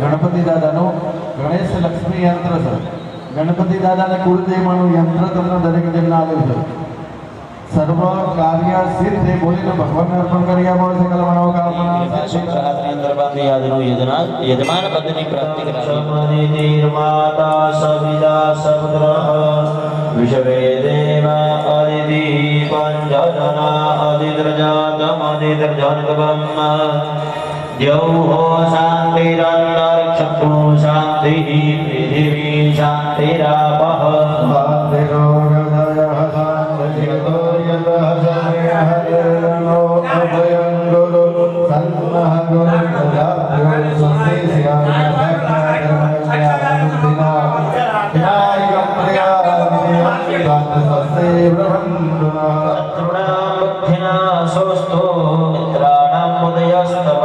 गणपति दादा नो गणेश लक्ष्मी यंत्र सर गणपति दादा ने कुलदेवानु यंत्र तमने दरेक जन आले છે सर्व कार्य सिद्ध बोलीने भगवान अर्पण કર્યા બોલ સકલ મનોકામના સંક્રાંતિ અંદર બાંધી યાદનો યજમાન પદની પ્રાપ્તિ કરાવી નિર્માતા સવિદા સપ્રહ વિશ્વે દેવ આદિ પંચજના આદિદ્રજાતમ આદિદ્રજાનકવમ द्यौः शान्तिरन्तरिक्षं शान्तिः पृथिवी शान्तिरापः शान्तिरोगदयः शान्तिर्गतो यतः शरणो अभयं गुरु सन्नः गुरुर्दयाभ्यो स्वस्तिस्यामः विनायकं प्रियास्ते ब्रह्मणः बुद्धिना सोऽस्तु मित्राणाम् उदयस्तव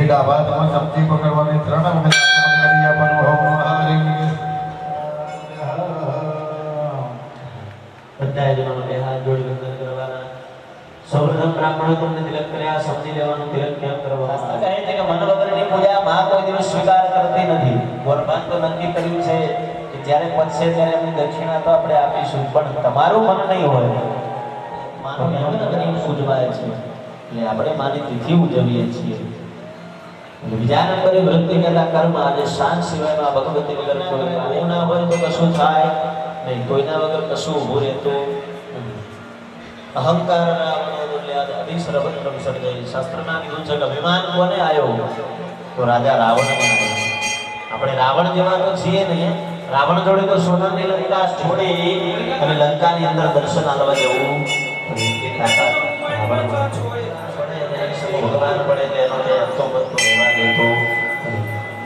डाबातમાં શક્તિ પકડવાની ત્રણ વખત કરી આપવાનું ઓમ હરિ બધાય જણો બે હાથ જોડી વંદન કરવાના સૌપ્રથમ બ્રાહ્મણો તમને તિલક કર્યા સમજી લેવાનું તિલક કેમ કરવા શાસ્ત્ર કહે છે કે મન વગરની પૂજા માં કોઈ દિવસ સ્વીકાર કરતી નથી ભગવાન તો નક્કી કર્યું છે કે જ્યારે પછે ત્યારે એમની દક્ષિણા તો આપણે આપીશું પણ તમારું મન નહીં હોય માનો નગરની પૂજવાય છે એટલે આપણે માની તિથિ ઉજવીએ છીએ બીજા નંબરે વૃત્તિ કરતા કર્મ અને શાંત સિવાયમાં ભગવતી વગર કોઈ કામ ના હોય તો કશું થાય નહીં કોઈના વગર કશું ઊભું રહેતું અહંકાર અભિસર્વત્ર સર્જય શાસ્ત્રના કીધું છે કે અભિમાન કોને આવ્યો તો રાજા રાવણને આવ્યો આપણે રાવણ જેવા તો છીએ નહીં રાવણ જોડે તો સોનાની લંકા છોડી અને લંકાની અંદર દર્શન આલવા જવું ભગવાન પડે તેનો તો રહેવા દેતો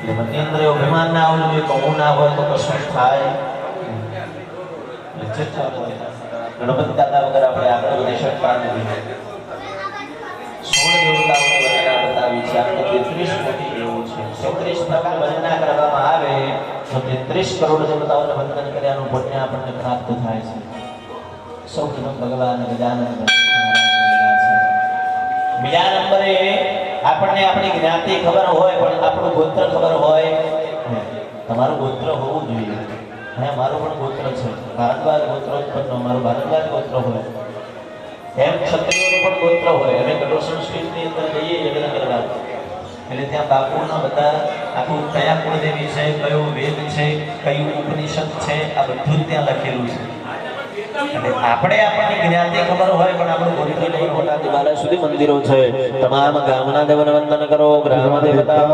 એટલે મનની અંદર એવું અભિમાન ના આવવું જોઈએ કે હું ના હોય તો કશું થાય ગણપતિ દાદા વગર આપણે આગળ વધી શકતા નથી 16 દેવતાઓની વંદના બતાવી છે આપણે 33 કોટી દેવો છે 33 પ્રકાર વંદના કરવામાં આવે તો 33 કરોડ દેવતાઓને વંદન કર્યાનું પુણ્ય આપણને પ્રાપ્ત થાય છે સૌપ્રથમ ભગવાન ગજાનન બીજા નંબરે આપણને આપણી જ્ઞાતિ ખબર હોય પણ આપણું ગોત્ર ખબર હોય તમારું ગોત્ર હોવું જોઈએ અને મારું પણ ગોત્ર છે ભારતવાદ ગોત્ર ઉત્પન્ન મારું ભારતવાદ ગોત્ર હોય એમ ક્ષત્રિયોનું પણ ગોત્ર હોય અમે કઠોર સંસ્કૃતિની અંદર જઈએ યજ્ઞ કરવા એટલે ત્યાં બાપુના બધા આખું કયા કુળદેવી છે કયો વેદ છે કયું ઉપનિષદ છે આ બધું જ ત્યાં લખેલું છે આપણે આપણી જ્ઞાતિ ખબર હોય પણ આપણું ગોત્ર નહીં હોતા દિવાલા સુધી મંદિરો છે તમામ ગામના દેવને વંદન કરો ગ્રામ દેવતા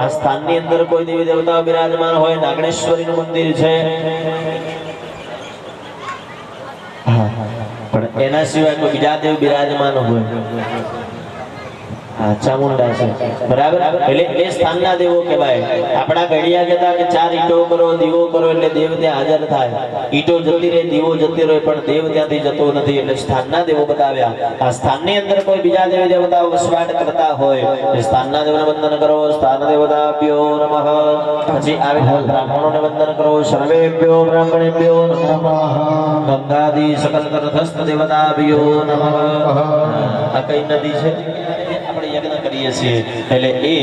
આ સ્થાનની અંદર કોઈ દેવી દેવતાઓ બિરાજમાન હોય નાગણેશ્વરીનું મંદિર છે પણ એના સિવાય કોઈ બીજા દેવ બિરાજમાન હોય ચામુંડા છે બરાબર એટલે એ સ્થાનના દેવો કહેવાય આપણા ઘડિયા કહેતા કે 4 ઈંટો કરો દીવો કરો એટલે દેવ ત્યાં હાજર થાય ઈંટો જતી રહે દીવો જતી રહે પણ દેવ ત્યાંથી જતો નથી એટલે સ્થાનના દેવો બતાવ્યા આ સ્થાનની અંદર કોઈ બીજા દેવી દેવતાઓ વસવાટ કરતા હોય એ સ્થાનના દેવને વંદન કરો સ્થાન દેવતાભ્યો નમઃ પછી આવેલા બ્રાહ્મણોને વંદન કરો સર્વેભ્યો બ્રાહ્મણેભ્યો નમઃ ગંગાદી સકલ તટસ્થ દેવતાભ્યો નમઃ આ કઈ નદી છે આપણે યજ્ઞ કરીએ છીએ એટલે એ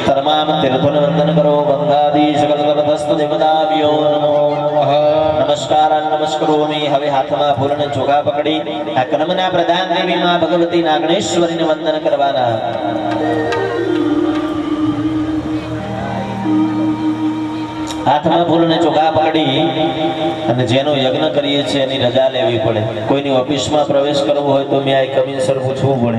તમામ તીર્થોને વંદન કરો ગંગાદી સકલ તટસ્થ દેવતાભ્યો નમઃ નમસ્કાર નમસ્કરોમિ હવે હાથમાં ફૂલને ચોગા પકડી આ કર્મના પ્રધાન દેવી માં ભગવતી નાગણેશ્વરીને વંદન કરવાના હાથમાં ફૂલને ચોખા પકડી અને જેનો યજ્ઞ કરીએ છીએ એની રજા લેવી પડે. કોઈની ઓફિસમાં પ્રવેશ કરવો હોય તો મેં આ કમિશનર પૂછવું પડે.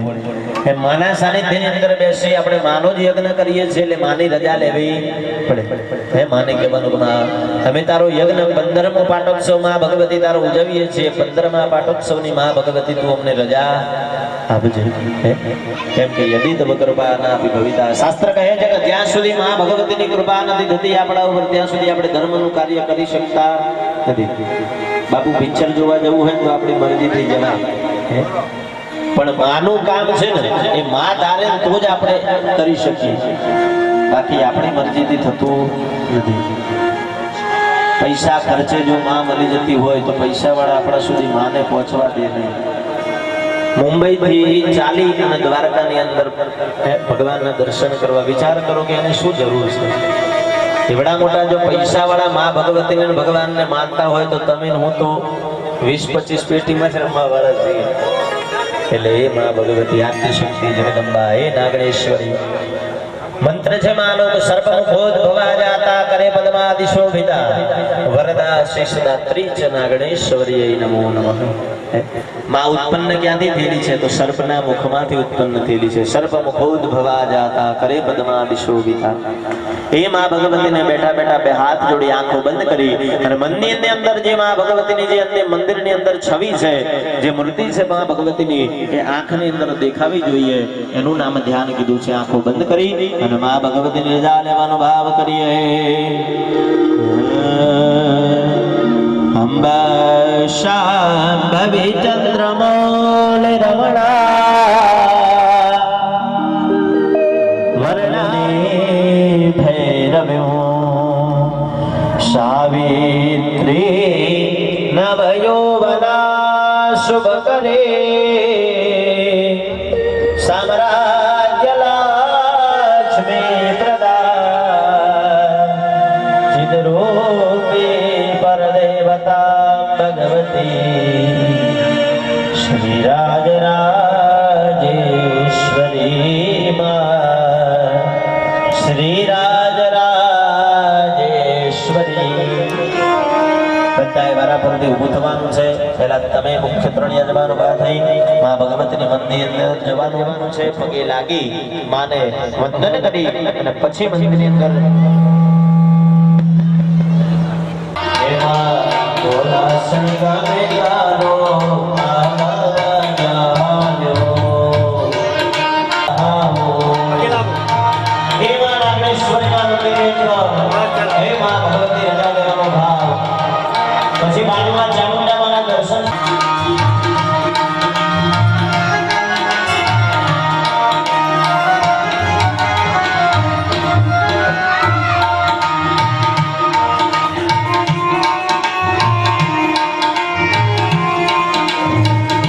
એ માના સાનિધ્યની અંદર બેસી આપણે માનો જ યજ્ઞ કરીએ છીએ એટલે માની રજા લેવી પડે. હે માને કહેવાનું કે માં અમે તારો યજ્ઞ 15મો પાટોત્સવ માં ભગવતી તારો ઉજવીએ છીએ. 15મા પાટોત્સવની માં ભગવતી તું અમને રજા આપજે. કેમ કે યદિ તવ કૃપા ના ભવિતા. શાસ્ત્ર કહે છે કે જ્યાં સુધી માં ભગવતીની કૃપા નથી થતી આપણા ઉપર ત્યાં સુધી આપણે ધર્મનું કાર્ય કરી શકતા નથી. બાપુ પિક્ચર જોવા જવું હોય તો આપણી મરજીથી જવાય. પણ માનું કામ છે ને એ માં તારે તો જ આપણે કરી શકીએ, બાકી આપણી મરજીથી થતું નથી. પૈસા ખર્ચે જો માં મળી જતી હોય તો પૈસા વાળા આપણા સુધી માને પહોંચવા દે નહીં. મુંબઈ થી ચાલી અને દ્વારકાની અંદર ભગવાનના દર્શન કરવા વિચાર કરો કે એને શું જરૂર છે. એવડા મોટા જો પૈસા વાળા માં ભગવતીને ભગવાનને માનતા હોય તો તમે હું તો 20-25 પેટીમાં જ રમવા વાળા છીએ. એટલે એ માં ભગવતી આદ્ય શક્તિ જગદંબા હે નાગણેશ્વરી. મંત્ર છે માનો સર્પમુખોદ ભવા જાતા કરે પદ્માદિશોભિતા વરદા શેષદાત્રી ચ નાગણેશ્વરી નમો નમઃ. માં ઉત્પન્ન ક્યાંથી થયેલી છે તો સર્પના મુખમાંથી ઉત્પન્ન થયેલી છે. સર્પમુખોદ ભવા જાતા કરે પદ્માદિશોભિતા. એ માં ભગવતીને બેઠા બેઠા બે હાથ જોડી આંખો બંધ કરી અને મંદિરની અંદર જે માં ભગવતીની જે અંદર મંદિરની અંદર છવી છે, જે મૂર્તિ છે માં ભગવતીની એ આંખની અંદર દેખાવી જોઈએ એનું નામ ધ્યાન કીધું છે. આંખો બંધ કરી અને માં ભગવતીની રજા લેવાનો ભાવ કરીએ. અંબા શાંભવી ચંદ્રમૌલ રમણા વર્ણને ભૈરવ્યો સાવિત્રી નવયૌવના શુભ કરે સામ્રાજ્ય લક્ષ્મી પ્રદા ચિદરૂપી પરદેવતા ભગવતી શ્રી રાજ રાજેશ્વરી માં. શ્રી રાજ રાજેશ્વરી. બધાએ વારા પરથી ઊભું થવાનું છે. પહેલા તમે મુખ્ય ત્રણ યજમાન ઉભા થઈ માં ભગવતીની મંદિર અંદર જવાનું છે. પગે લાગી માને વંદન કરી અને પછી મંદિરની અંદર પછી બાજુમાં ચામુંડા માના દર્શન.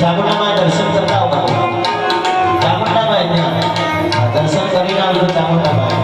ચામુંડામાં દર્શન કરતા હો. ચામુંડામાં દર્શન કરીને આવજો. ચામુંડામાં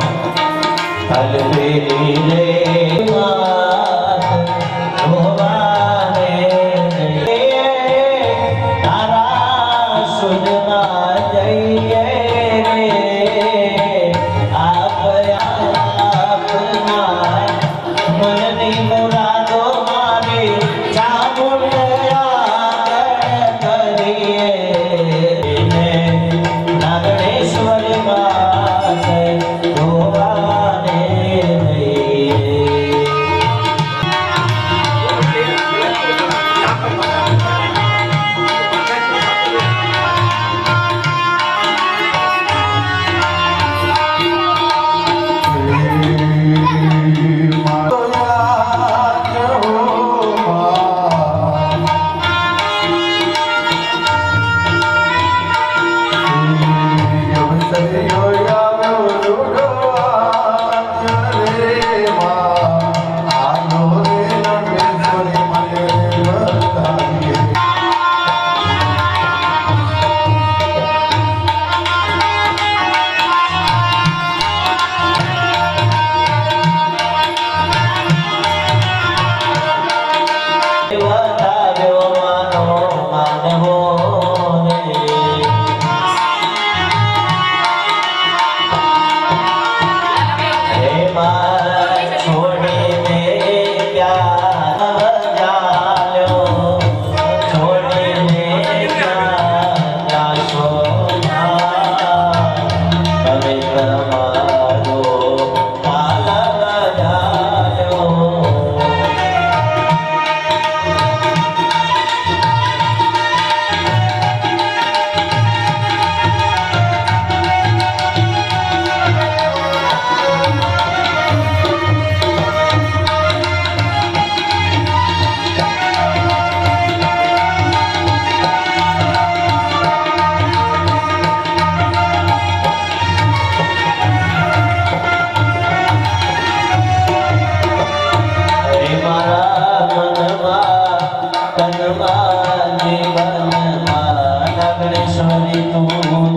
ઈશ્વરી તું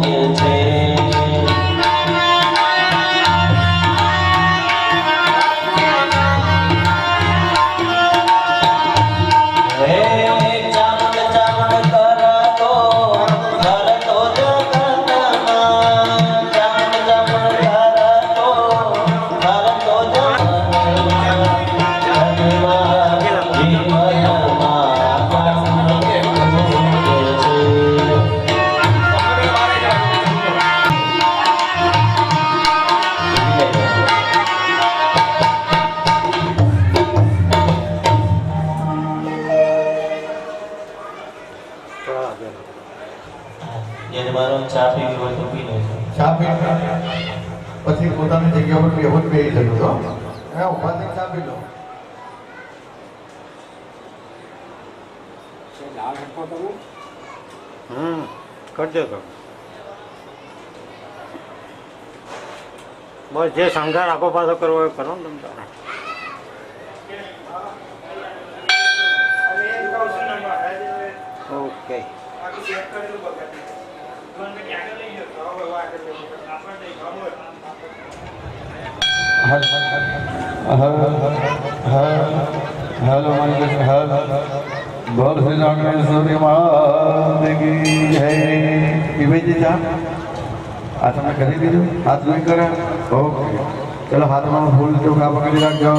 જ છે પછી પોતાની જગ્યા પર બેહું બેહી જતું તો ઉભા થઈ ચા પી લો. કરજો તો બસ જે શણગાર આખો પાછો કરવો એ કરો ને તમે ઓકે हेलो बोल श्री रामेश्वरी माता की जय. પીવાઈ ચા આ તમે કરી દીધું હાથ જોઈ કરે ઓકે ચલો હાથમાં ફૂલ ચોખા પકડી રાખજો.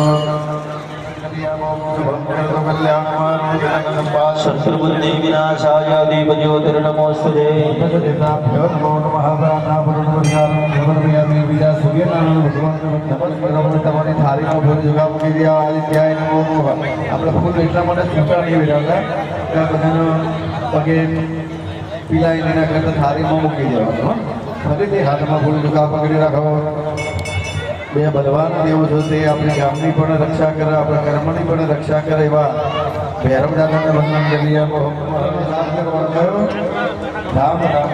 શત્રુબુદ્ધિ વિનાશાય દીપ જ્યોતિર્નમોસ્તુતે નમો નમઃ બીજા સૂર્યનારાયણ તમારી થાળીમાં ફૂલ ચોખા મૂકી દો. આદિત્યાય નમો નમઃ. આપણે ફૂલ એટલા માટે સ્વીકારીએ વિરાવતા ત્યાં બધાનો પગે પીલાઈને એના કરતાં થાળીમાં મૂકી દેવાનું. ફરીથી હાથમાં ફૂલ ચોખા પકડી રાખો. બે બલવાન દેવો છો તે આપણી ગામની પણ રક્ષા કરે આપણા કર્મની પણ રક્ષા કરે એવા ભૈરવ દાદાને વંદન કરીએ. રામ રામ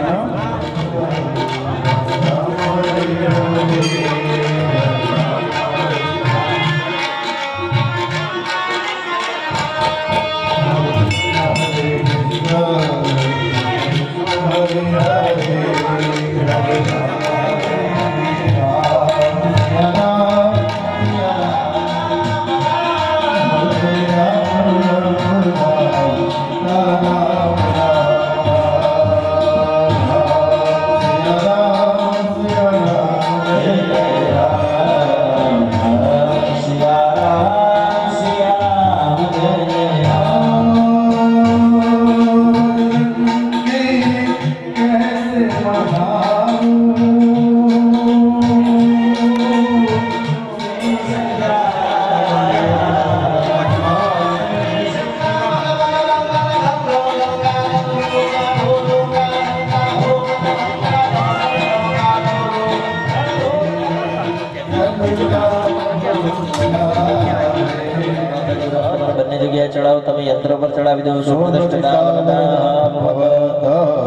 બંને જગ્યાએ ચડાવો. તમે યંત્ર પર ચડાવી દો છો.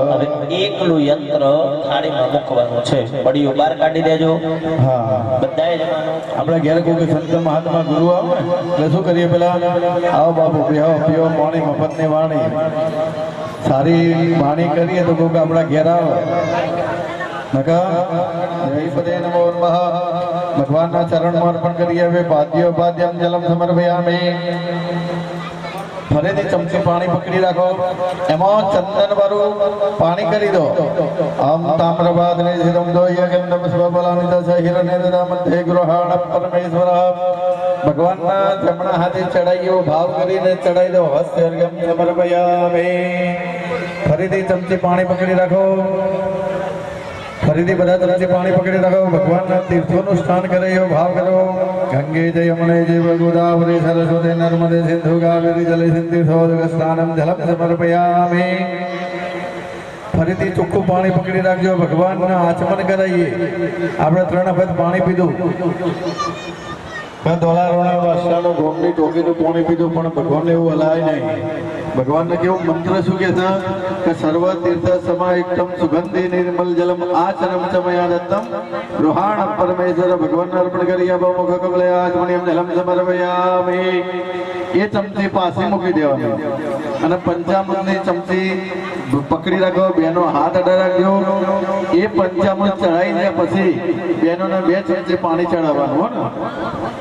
હવે એકલું યંત્ર થાળીમાં મૂકવાનું છે. પડીઓ બહાર કાઢી દેજો. હા બધાએ જવાનું. આપણે ઘેર કોઈ સંત મહાત્મા ગુરુ આવે એટલે શું કરીએ પેલા આવો બાપુ બેહો પીઓ પાણી મફતની વાણી સારી વાણી કરીએ તો કોઈ આપણા ઘેર આવે નકા જયપદે નમો નમઃ. ભગવાનના ચરણમાં અર્પણ કરીએ. હવે પાદ્યો પાદ્યમ જલમ સમર્પયામિ. ફરીથી ચમચી પાણી પકડી રાખો. એમાં ચંદન વાળું પાણી કરી દો. આમ તામ્રપાદ ને શિરમ દો યગંધ પુષ્પફલાનિત સહિરનેદા મધ્ય ગૃહાણ પરમેશ્વર. ભગવાનના જમણા હાથે ચડાઈ એવો ભાવ કરીને ચડાઈ દો. હસ્તર્ગમ સમર્પયામિ. ફરીથી ચમચી પાણી પકડી રાખો. ફરીથી બધા તરફથી પાણી પકડી રાખો. ભગવાનના તીર્થોનું સ્નાન કરે એવો ભાવ કરો. ગંગે જય યમુને જૈવ ગોદાવરી સરસ્વતી નર્મદે સિંધુ કાવેરી જલેસ્મિન સ્નાનમ જલમ સમર્પયામિ. ફરીથી ચોખ્ખું પાણી પકડી રાખજો. ભગવાનના આચમન કરાવીએ. આપણે 3 વખત પાણી પીધું. ધોલારોણા વાસણાનું ગોમની ટોકીનું પાણી પીધું પણ ભગવાનને એવું હલાય નહીં. ભગવાનને કેવું મંત્ર શું કે છે કે સર્વ તીર્થ સમાયુક્તમ સુગંધી નિર્મલ જલમ આચરમ ચમયા દત્તમ રૂહાણ પરમેશ્વર. ભગવાનને અર્પણ કરી આપો. મુખ કમલે આચમણિયમ જલમ સમર્પયામિ. એ ચમચી પાસે મૂકી દેવાની અને પંચામૃતની ચમચી પકડી રાખો, બેનો હાથ અડા રાખજો. એ પંચામૃત ચડાવીને પછી બેનોને 2 ચમચી પાણી ચડાવવાનું હો ને.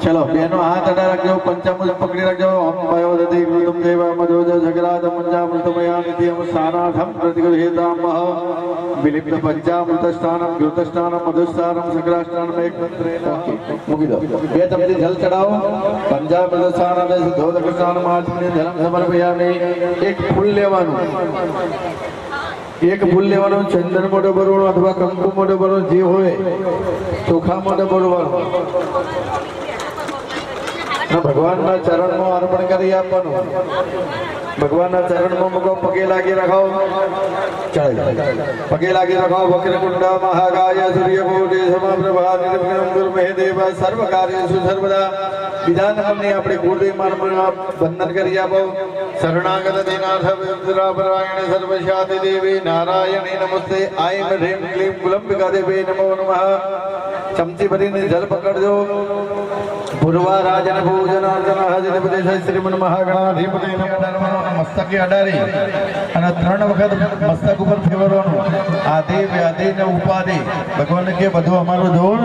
ચલો બેનો હાથ અડા રાખજો, પંચામૃત પકડી રાખજો. ઓમ ભયો દધી ગુરુમ દેવા મજોજ જગરાજ પંચામૃતમયા નિત્યમ સ્નાનાથમ પ્રતિગૃહેતામ વિલિપ્ત પંચામૃત સ્નાનમ ઘૃત સ્નાનમ મધુસ્નાનમ સક્રાસ્નાનમ એક મંત્રેણ મૂકી દો. 2 ચમચી જલ ચડાવો. પંચામૃત સ્નાનમ શુદ્ધોદક સ્નાનમ આચમને ધર્મ સમર્પયામિ. એક ફૂલ લેવાનું, એક ફૂલ લેવાનું. ચંદન મોઢે ભરવાનું અથવા કંકુ મોઢે ભરવાનું, જે હોય ચોખા મોઢે ભરવાનું. ભગવાનના ચરણમાં અર્પણ કરી આપવાનું. ભગવાનના ચરણમાં મૂકો, પગે લાગી રખાવો. પગે લાગી રખાવો. વક્રકુંડ મહાકાય સૂર્યકોટી સમપ્રભા નિર્વિઘ્નં ગુરુ મે દેવા સર્વ કાર્યેષુ સર્વદા. બીજા નંબરની આપણે કુળદેવી માનમાં વંદન કરી આપો. શરણાગત દીનાથ વિદ્રાપરાયણ સર્વશાતિ દેવી નારાયણી નમસ્તે. આઈમ હ્રીમ ક્લીમ ગુલંબિકા દેવી નમો નમઃ. ચમચી ભરીને જલ પકડજો. પૂર્વા રાજન ભોજન અર્જન હજનપતિ શ્રીમન મહાગણાધિપતિ મસ્તકે અડારી અને 3 વખત મસ્તક ઉપર ફેરવવાનું. આદિ વ્યાધિ ને ઉપાધિ. ભગવાન કે બધું અમારું દૂર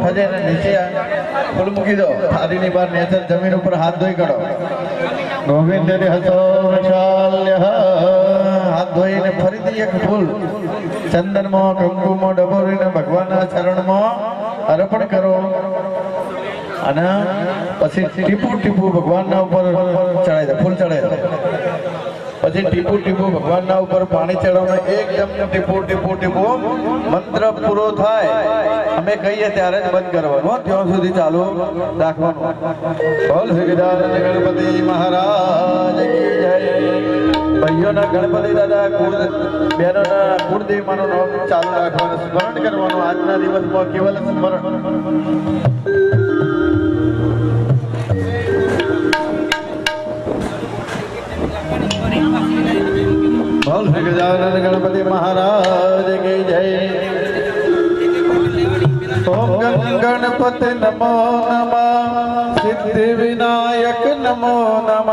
થશે. નીચે ફૂલ મૂકી દો. થાળીની બહાર નેચર જમીન ઉપર હાથ ધોઈ કાઢો. ગોવિંદ હસો વૈશાલ્ય. હાથ ધોઈને ફરીથી એક ફૂલ ચંદનમાં કંકુમાં ડબોરીને ભગવાનના ચરણમાં અર્પણ કરો. અને પછી ટીપુ ટીપુ ભગવાનના ઉપર ચડાવી દો. ફૂલ ચડાવી દો. પછી ટીપુ ટીપુ ભગવાનના ઉપર પાણી ચડાવવાનું. એકદમ ટીપુ ટીપુ ટીપુ મંત્ર પૂરો થાય અમે કહીએ ત્યારે જ બંધ કરવાનું. ત્યાં સુધી ચાલુ રાખવાનું. બોલ શ્રી ગજાનન ગણપતિ મહારાજ કી જય. ભાઈઓના ગણપતિ દાદા બહેનોના કુળદેવી માનું નામ ચાલુ રાખવાનું, સ્મરણ કરવાનું. આજના દિવસમાં કેવલ સ્મરણ. બોલ શ્રી ગજાનન ગણપતિ મહારાજ કી જય. ઓમ ગણપતિ નમો નમઃ. સિદ્ધિ વિનાયક નમો નમઃ.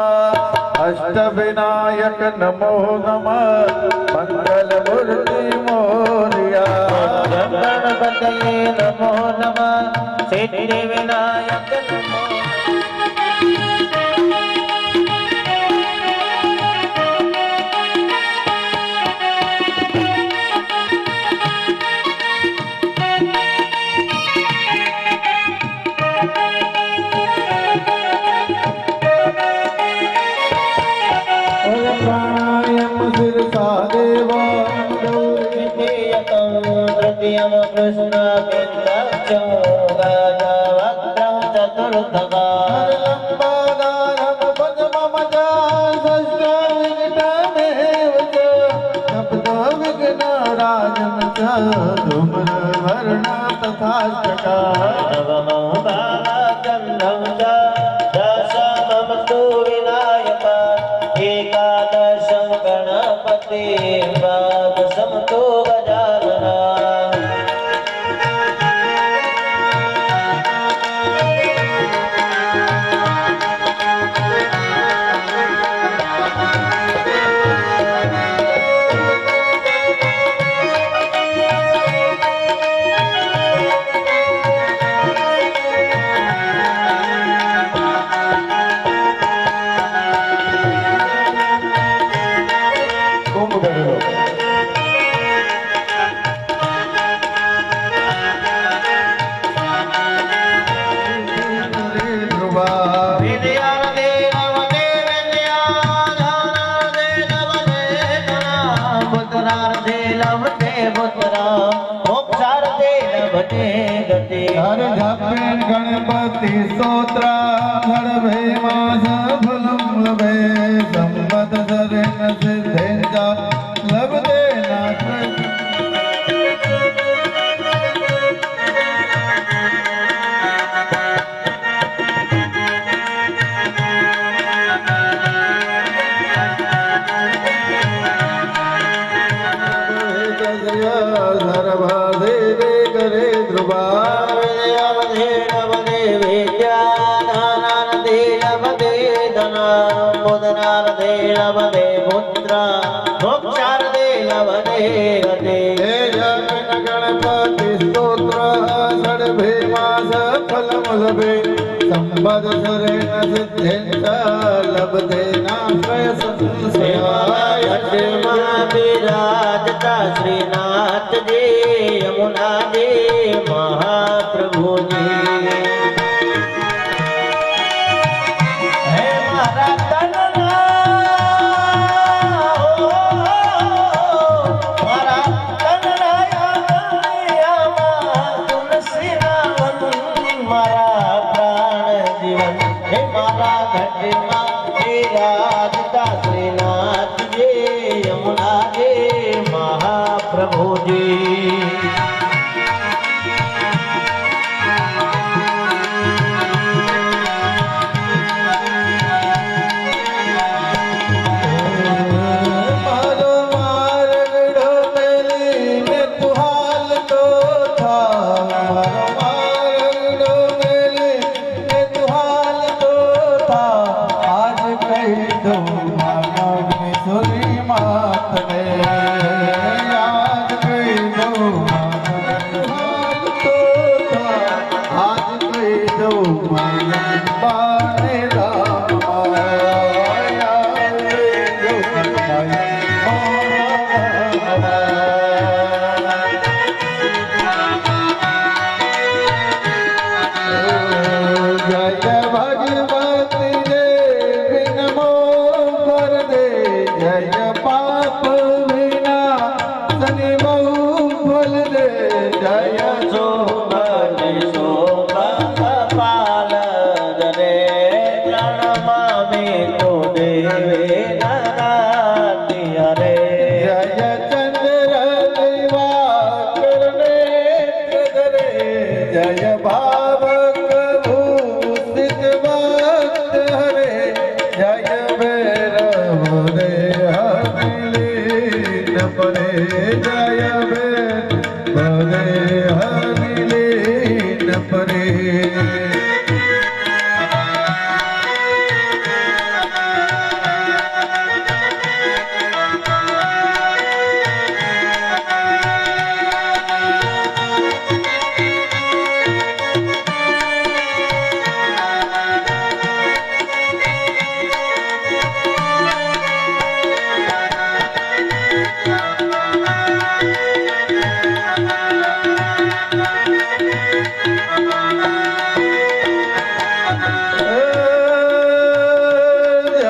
અષ્ટ વિનાયક નમો નમઃ. મંગલ મૂર્તિ મોરિયા. ગણપતિ નમો નમઃ. સિદ્ધિ વિનાયક નમો. કૃષ્ણ બિંદક્ષો ગજવક્રમ ચતુર્થગારમ વિઘ્નરાજમ ચ ધૂમ્રવર્ણ તથાષ્ટકા દશમસ્તુ વિનાયક એકાદશમ ગણપતિ દ્વાદશમ તો ગજાનના. ગણપતિ સ્તોત્ર ધડભે માસ ફલમ લભે સંવત સરેન સિદ્ધેન્જા લભતે નાથ. કરે ધ્રુવા મોદનાર્થે પુત્ર મોક્ષાર્થે લવને હતે હે જગન ગણપતિ સ્તોત્ર ષડભે માસ ફલમ લભે સંવત્સરેણ સિદ્ધેન્ચ લભતે નાશ્રય સંશયાય સેવામાં બિરાજતા શ્રીનાથજી યમુનાજી મહાપ્રભુજી હે મારા મારા પ્રાણ જીવન હે મારા ઘટમાં બિરાજતા શ્રીનાથજી યમુનાજી મહાપ્રભુજી મારો મારગડો મેલીને તું હાલતો થા મારો મારગડો મેલીને તું હાલતો થા આજ કહી દઉં માનવની સુરી માતને આજ કહી દઉં માનવની હાલતો થા આજ કહી દઉં માનવ બાને જય ભગવતી દેવી નમો કર દે જય પાપ વિના શનિ બહુ ફલ દે જય સોમની શોભા રે પ્રણમામી તો દેવે નારાતી હરે જય ચંદ્ર દિવાકર નેત્ર ધરે જય ભાવક ભૂષિત ભક્ત હરે જય ભૈરવ રે હરિલીન પરે જય ભૈરવ રે હરિલીન પરે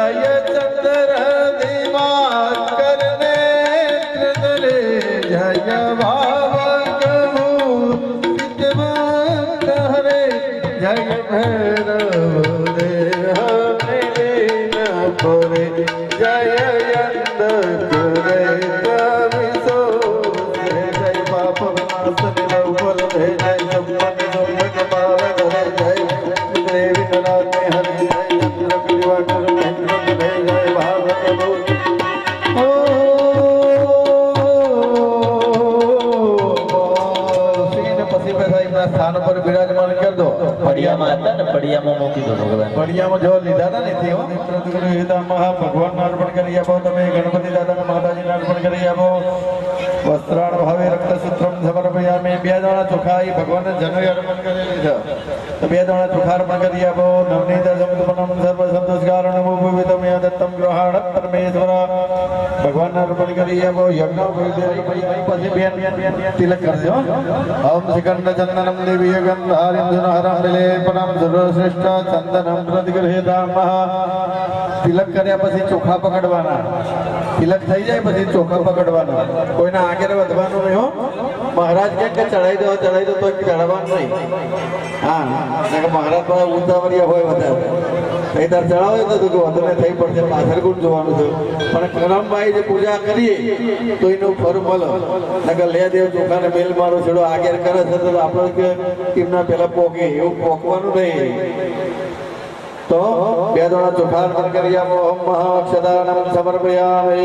જય ચંદ્ર દિવાકર નેત્ર ધરે જય ભાવક ભૂષિત ભક્ત હરે જય ભૈરવ રે હરિલીન પરે જય યંદ કરે કવિસો જય પાપ વિનાશને બહુબલ દે જય સંપન્ન સંપન્ન પાલ કરે જય દેવી નરાને હરિ જય ચંદ્ર દિવાકર નેત્ર ધરે જય ભાવક ભૂષિત પછી સાહેબના સ્થાન પર બિરાજમાન કરી દો પડિયામાં હતા ને પડિયામાં મૂકી દો ભગવાન પડિયામાં જો લીધા હતા ને તેઓ ભગવાનને અર્પણ કરી આપો તમે ગણપતિ દાદાને માતાજીને અર્પણ કરી આપો વસ્ત્રાણ ભાવે રક્તસૂત્રમ સમર્પયામિ બે દાણા ચોખા એ ભગવાનને જનોઈ અર્પણ કરેલી છે તો બે દાણા ચોખા અર્પણ કરી આપો નવનીત સમર્પણમ સર્વ સંતોષકારણમ ઉપવિતમ દત્તમ ગ્રહણ પરમેશ્વર ભગવાનને અર્પણ કરી આપો યજ્ઞ પછી બેન તિલક કરજો ઓમ શ્રીકંડ ચંદનમ દેવીય ગંધારિંધુન હરમ લેપનમ સર્વશ્રેષ્ઠ ચંદનમ પ્રતિગૃહેતામઃ તિલક કર્યા પછી ચોખા પકડવાના તિલક થઈ જાય પછી ચોખા પકડવાના કોઈના આગળ વધવાનું નહીં હો મહારાજ કે ચડાઈ દો તો ચડાવવાનું નહીં હા મહારાજ પાસે ઉતાવળિયા હોય વધારે કઈ તાર ચડાવે તો વધુ થઈ પડશે પાછળ ગુણ જોવાનું છે પણ કરમભાઈ જે પૂજા કરીએ તો એનું ફળ મળે નકર લે દેવ ચોખાને મેલ મારો છેડો આગળ કરે છે તો આપણે કે એમના પેલા પોકે એવું પોકવાનું નહીં તો બે દોણા ચોખા અર્પણ કરી આપો ઓમ મહાક્ષદાનમ સમર્પયામિ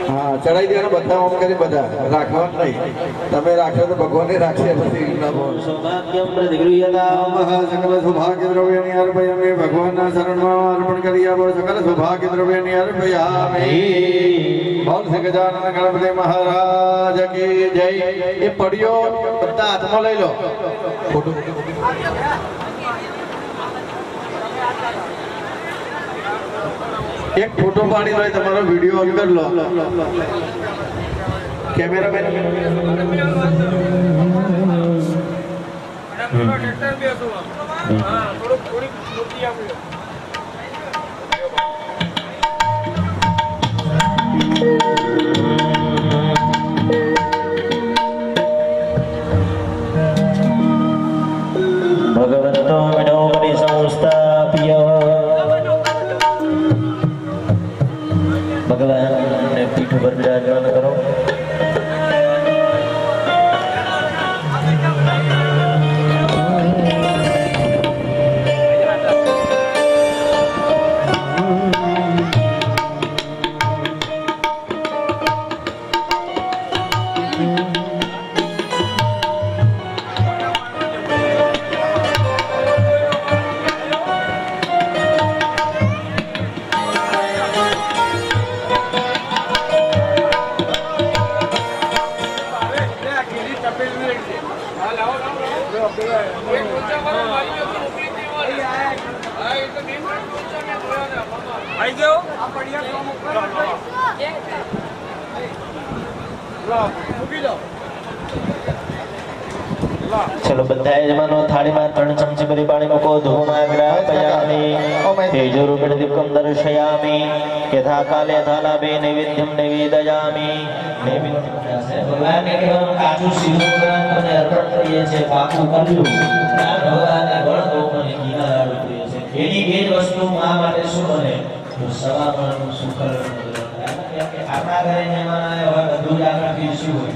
હા ચડાઈ દેવાના બધા ઓમ કરી બધા રાખવાનું નહીં તમે રાખશો તો ભગવાને રાખશે પછી ના બોલ સૌભાગ્યમ પ્રતિગૃહ્યતા સકલ સૌભાગ્ય દ્રવ્યની અર્પયામિ ભગવાનના શરણમાં અર્પણ કરી આપો સકલ સૌભાગ્ય દ્રવ્યની અર્પયામિ બોલ શ્રી ગજાનન ગણપતિ મહારાજ કી જય. એ પડ્યો બધા હાથમાં લઈ લો ફોટો. એક ફોટો પાડી લો, તમારો વિડીયો ઓન કરી લો. કેમેરામેન ભગવંતો વિડો કરી સંસ્થાપ્ય. ભગવાનને પીઠ પર બિરાજમાન કરો. ચલો બધા યજમાનો થાળીમાં 3 ચમચી ભરી પાણી મૂકો. ધૂમમાં ગ્રાપયામિ તેજોરૂપેણ દીપકં દર્શયામિ યથા કાલે થાલાભે નૈવેદ્યમ નિવેદયામિ. ભગવાનને કહેવાનું કાચું શિવગ્રામ તમને અર્પણ કરીએ છીએ, પાકું કર્યું. ભગવાનને ગળતો મને ઘીના લાડુ કરીએ છીએ. એની બે જ વસ્તુ આ માટે શું બને? સવાપણનું સુખર. આપણા ઘરે મહેમાન આવ્યા હોય, બધું જ આગળથી શું હોય?